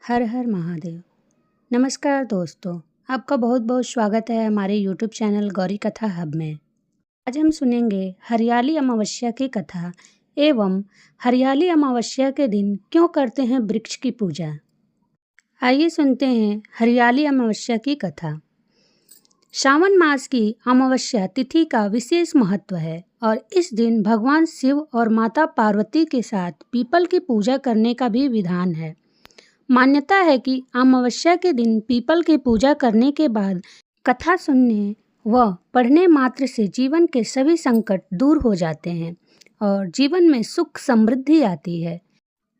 हर हर महादेव। नमस्कार दोस्तों, आपका बहुत बहुत स्वागत है हमारे यूट्यूब चैनल गौरी कथा हब में। आज हम सुनेंगे हरियाली अमावस्या की कथा एवं हरियाली अमावस्या के दिन क्यों करते हैं वृक्ष की पूजा। आइए सुनते हैं हरियाली अमावस्या की कथा। श्रावण मास की अमावस्या तिथि का विशेष महत्व है और इस दिन भगवान शिव और माता पार्वती के साथ पीपल की पूजा करने का भी विधान है। मान्यता है कि अमावस्या के दिन पीपल की पूजा करने के बाद कथा सुनने व पढ़ने मात्र से जीवन के सभी संकट दूर हो जाते हैं और जीवन में सुख समृद्धि आती है।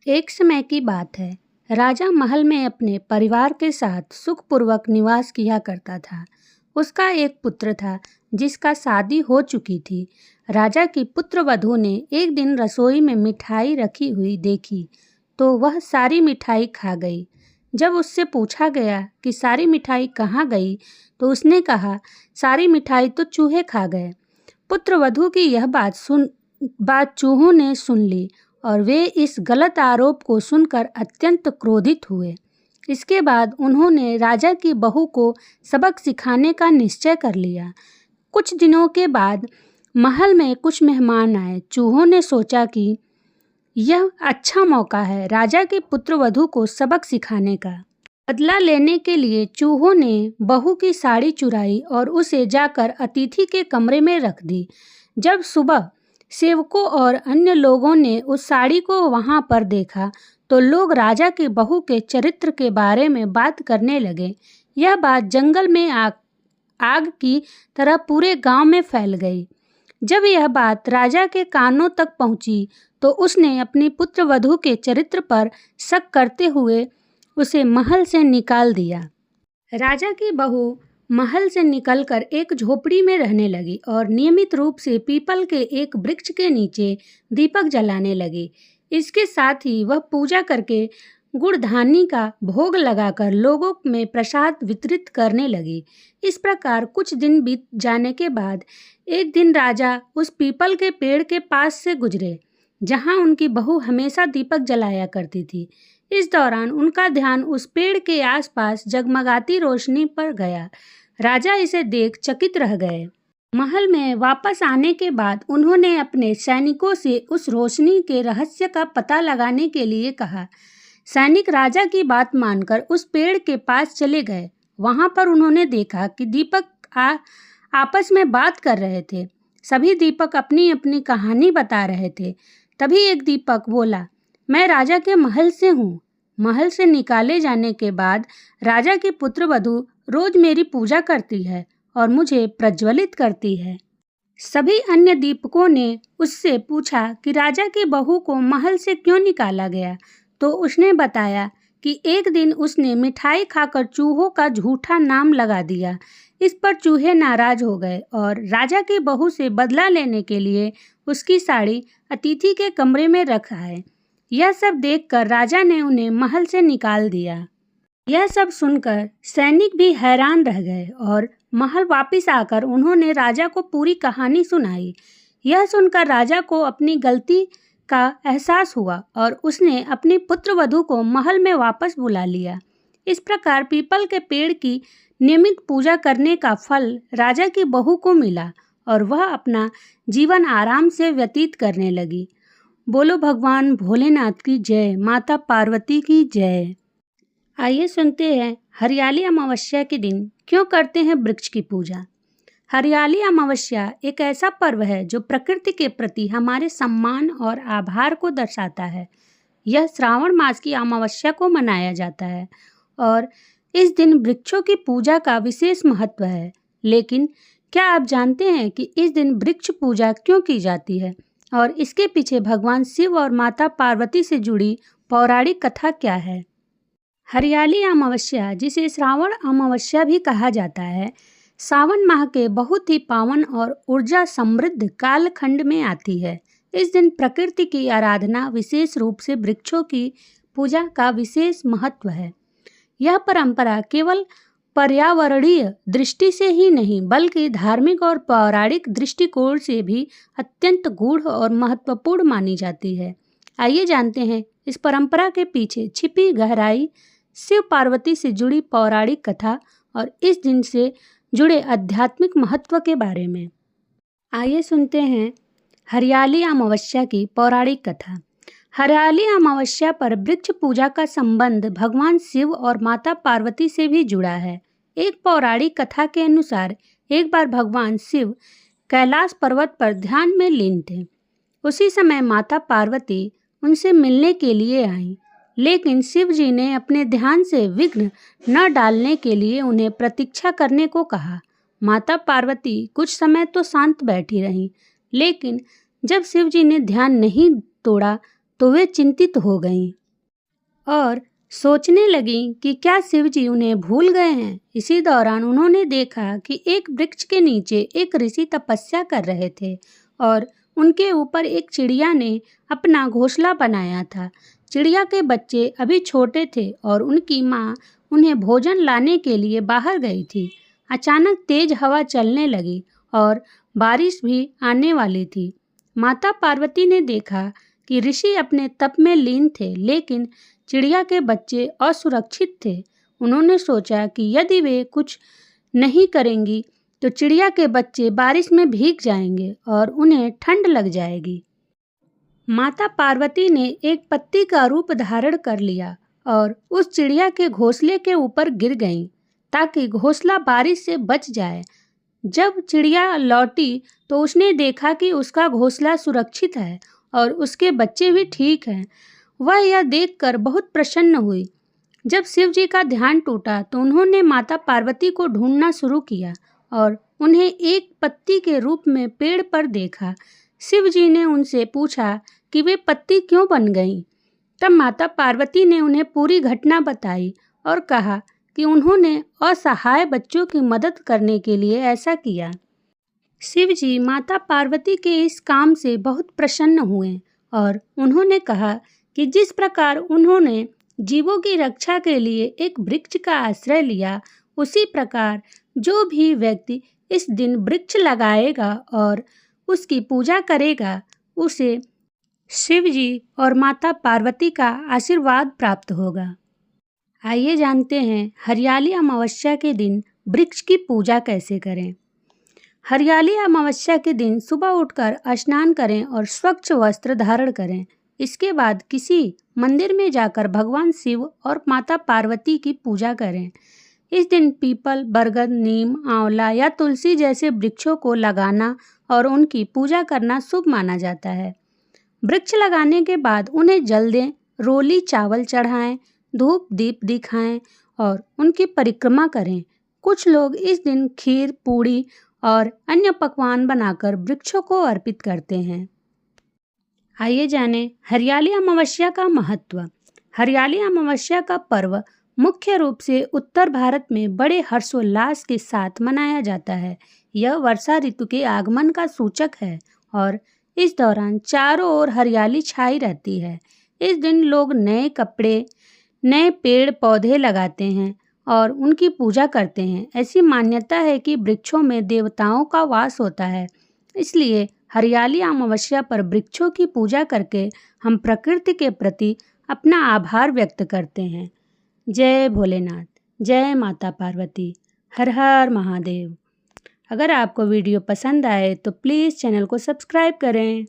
एक समय की बात है, राजा महल में अपने परिवार के साथ सुखपूर्वक निवास किया करता था। उसका एक पुत्र था जिसका शादी हो चुकी थी। राजा की पुत्रवधू ने एक दिन रसोई में मिठाई रखी हुई देखी तो वह सारी मिठाई खा गई। जब उससे पूछा गया कि सारी मिठाई कहाँ गई तो उसने कहा, सारी मिठाई तो चूहे खा गए। पुत्रवधू की यह बात चूहों ने सुन ली और वे इस गलत आरोप को सुनकर अत्यंत क्रोधित हुए। इसके बाद उन्होंने राजा की बहू को सबक सिखाने का निश्चय कर लिया। कुछ दिनों के बाद महल में कुछ मेहमान आए। चूहों ने सोचा कि यह अच्छा मौका है राजा के पुत्रवधू को सबक सिखाने का। बदला लेने के लिए चूहों ने बहू की साड़ी चुराई और उसे जाकर अतिथि के कमरे में रख दी। जब सुबह सेवकों और अन्य लोगों ने उस साड़ी को वहां पर देखा तो लोग राजा की बहू के चरित्र के बारे में बात करने लगे। यह बात जंगल में आग की तरह पूरे गांव में फैल गई। जब यह बात राजा के कानों तक पहुंची तो उसने अपनी पुत्रवधू के चरित्र पर शक करते हुए उसे महल से निकाल दिया। राजा की बहू महल से निकलकर एक झोपड़ी में रहने लगी और नियमित रूप से पीपल के एक वृक्ष के नीचे दीपक जलाने लगी। इसके साथ ही वह पूजा करके गुड़धानी का भोग लगाकर लोगों में प्रसाद वितरित करने लगी। इस प्रकार कुछ दिन बीत जाने के बाद एक दिन राजा उस पीपल के पेड़ के पास से गुजरे जहां उनकी बहू हमेशा दीपक जलाया करती थी। इस दौरान उनका ध्यान उस पेड़ के आसपास जगमगाती रोशनी पर गया। राजा इसे देख चकित रह गए। महल में वापस आने के बाद उन्होंने अपने सैनिकों से उस रोशनी के रहस्य का पता लगाने के लिए कहा। सैनिक राजा की बात मानकर उस पेड़ के पास चले गए। वहां पर उन्होंने देखा कि दीपक आपस में बात कर रहे थे। सभी दीपक अपनी अपनी कहानी बता रहे थे। तभी एक दीपक बोला, मैं राजा के महल से हूँ। महल से निकाले जाने के बाद राजा की पुत्रवधू रोज मेरी पूजा करती है और मुझे प्रज्वलित करती है। सभी अन्य दीपकों ने उससे पूछा कि राजा की बहू को महल से क्यों निकाला गया तो उसने बताया कि एक दिन उसने मिठाई खाकर चूहों का झूठा नाम लगा दिया। इस पर चूहे नाराज हो गए और राजा की बहू से बदला लेने के लिए उसकी साड़ी अतिथि के कमरे में रखा है। यह सब देखकर राजा ने उन्हें महल से निकाल दिया। यह सब सुनकर सैनिक भी हैरान रह गए और महल वापस आकर उन्होंने राजा को पूरी कहानी सुनाई। यह सुनकर राजा को अपनी गलती का एहसास हुआ और उसने अपनी पुत्रवधू को महल में वापस बुला लिया। इस प्रकार पीपल के पेड़ की नियमित पूजा करने का फल राजा की बहू को मिला और वह अपना जीवन आराम से व्यतीत करने लगी। बोलो भगवान भोलेनाथ की जय, माता पार्वती की जय। आइए सुनते हैं हरियाली अमावस्या के दिन क्यों करते हैं वृक्ष की पूजा। हरियाली अमावस्या एक ऐसा पर्व है जो प्रकृति के प्रति हमारे सम्मान और आभार को दर्शाता है। यह श्रावण मास की अमावस्या को मनाया जाता है और इस दिन वृक्षों की पूजा का विशेष महत्व है। लेकिन क्या आप जानते हैं कि इस दिन वृक्ष पूजा क्यों की जाती है और इसके पीछे भगवान शिव और माता पार्वती से जुड़ी पौराणिक कथा क्या है। हरियाली अमावस्या, जिसे श्रावण अमावस्या भी कहा जाता है, सावन माह के बहुत ही पावन और ऊर्जा समृद्ध कालखंड में आती है। इस दिन प्रकृति की आराधना, विशेष रूप से वृक्षों की पूजा का विशेष महत्व है। यह परंपरा केवल पर्यावरणीय दृष्टि से ही नहीं बल्कि धार्मिक और पौराणिक दृष्टिकोण से भी अत्यंत गूढ़ और महत्वपूर्ण मानी जाती है। आइए जानते हैं इस परंपरा के पीछे छिपी गहराई शिव पार्वती से जुड़ी पौराणिक कथा और इस दिन से जुड़े आध्यात्मिक महत्व के बारे में। आइए सुनते हैं हरियाली अमावस्या की पौराणिक कथा। हरियाली अमावस्या पर वृक्ष पूजा का संबंध भगवान शिव और माता पार्वती से भी जुड़ा है। एक पौराणिक कथा के अनुसार एक बार भगवान शिव कैलाश पर्वत पर ध्यान में लीन थे। उसी समय माता पार्वती उनसे मिलने के लिए आईं, लेकिन शिव जी ने अपने ध्यान से विघ्न न डालने के लिए उन्हें प्रतीक्षा करने को कहा। माता पार्वती कुछ समय तो शांत बैठी रहीं, लेकिन जब शिव जी ने ध्यान नहीं तोड़ा तो वे चिंतित हो गईं और सोचने लगीं कि क्या शिव जी उन्हें भूल गए हैं। इसी दौरान उन्होंने देखा कि एक वृक्ष के नीचे एक ऋषि तपस्या कर रहे थे और उनके ऊपर एक चिड़िया ने अपना घोंसला बनाया था। चिड़िया के बच्चे अभी छोटे थे और उनकी माँ उन्हें भोजन लाने के लिए बाहर गई थी। अचानक तेज हवा चलने लगी और बारिश भी आने वाली थी। माता पार्वती ने देखा कि ऋषि अपने तप में लीन थे, लेकिन चिड़िया के बच्चे असुरक्षित थे। उन्होंने सोचा कि यदि वे कुछ नहीं करेंगी तो चिड़िया के बच्चे बारिश में भीग जाएंगे और उन्हें ठंड लग जाएगी। माता पार्वती ने एक पत्ती का रूप धारण कर लिया और उस चिड़िया के घोंसले के ऊपर गिर गईं, ताकि घोंसला बारिश से बच जाए। जब चिड़िया लौटी तो उसने देखा कि उसका घोंसला सुरक्षित है और उसके बच्चे भी ठीक हैं। वह यह देखकर बहुत प्रसन्न हुई। जब शिव जी का ध्यान टूटा तो उन्होंने माता पार्वती को ढूंढना शुरू किया और उन्हें एक पत्ती के रूप में पेड़ पर देखा। शिव जी ने उनसे पूछा कि वे पत्ती क्यों बन गईं। तब माता पार्वती ने उन्हें पूरी घटना बताई और कहा कि उन्होंने असहाय बच्चों की मदद करने के लिए ऐसा किया। शिव जी माता पार्वती के इस काम से बहुत प्रसन्न हुए और उन्होंने कहा कि जिस प्रकार उन्होंने जीवों की रक्षा के लिए एक वृक्ष का आश्रय लिया, उसी प्रकार जो भी व्यक्ति इस दिन वृक्ष लगाएगा और उसकी पूजा करेगा, उसे शिव जी और माता पार्वती का आशीर्वाद प्राप्त होगा। आइए जानते हैं हरियाली अमावस्या के दिन वृक्ष की पूजा कैसे करें। हरियाली अमावस्या के दिन सुबह उठकर स्नान करें और स्वच्छ वस्त्र धारण करें। इसके बाद किसी मंदिर में जाकर भगवान शिव और माता पार्वती की पूजा करें। इस दिन पीपल, बरगद, नीम, आंवला या तुलसी जैसे वृक्षों को लगाना और उनकी पूजा करना शुभ माना जाता है। वृक्ष लगाने के बाद उन्हें जल दें, रोली चावल चढ़ाएं, धूप दीप दिखाएं और उनकी परिक्रमा करें। कुछ लोग इस दिन खीर, पूड़ी और अन्य पकवान बनाकर वृक्षों को अर्पित करते हैं। आइए जानें हरियाली अमावस्या का महत्व। हरियाली अमावस्या का पर्व मुख्य रूप से उत्तर भारत में बड़े हर्षोल्लास के साथ मनाया जाता है। यह वर्षा ऋतु के आगमन का सूचक है और इस दौरान चारों ओर हरियाली छाई रहती है। इस दिन लोग नए कपड़े, नए पेड़ पौधे लगाते हैं और उनकी पूजा करते हैं। ऐसी मान्यता है कि वृक्षों में देवताओं का वास होता है, इसलिए हरियाली अमावस्या पर वृक्षों की पूजा करके हम प्रकृति के प्रति अपना आभार व्यक्त करते हैं। जय भोलेनाथ, जय माता पार्वती, हर हर महादेव। अगर आपको वीडियो पसंद आए तो प्लीज़ चैनल को सब्सक्राइब करें।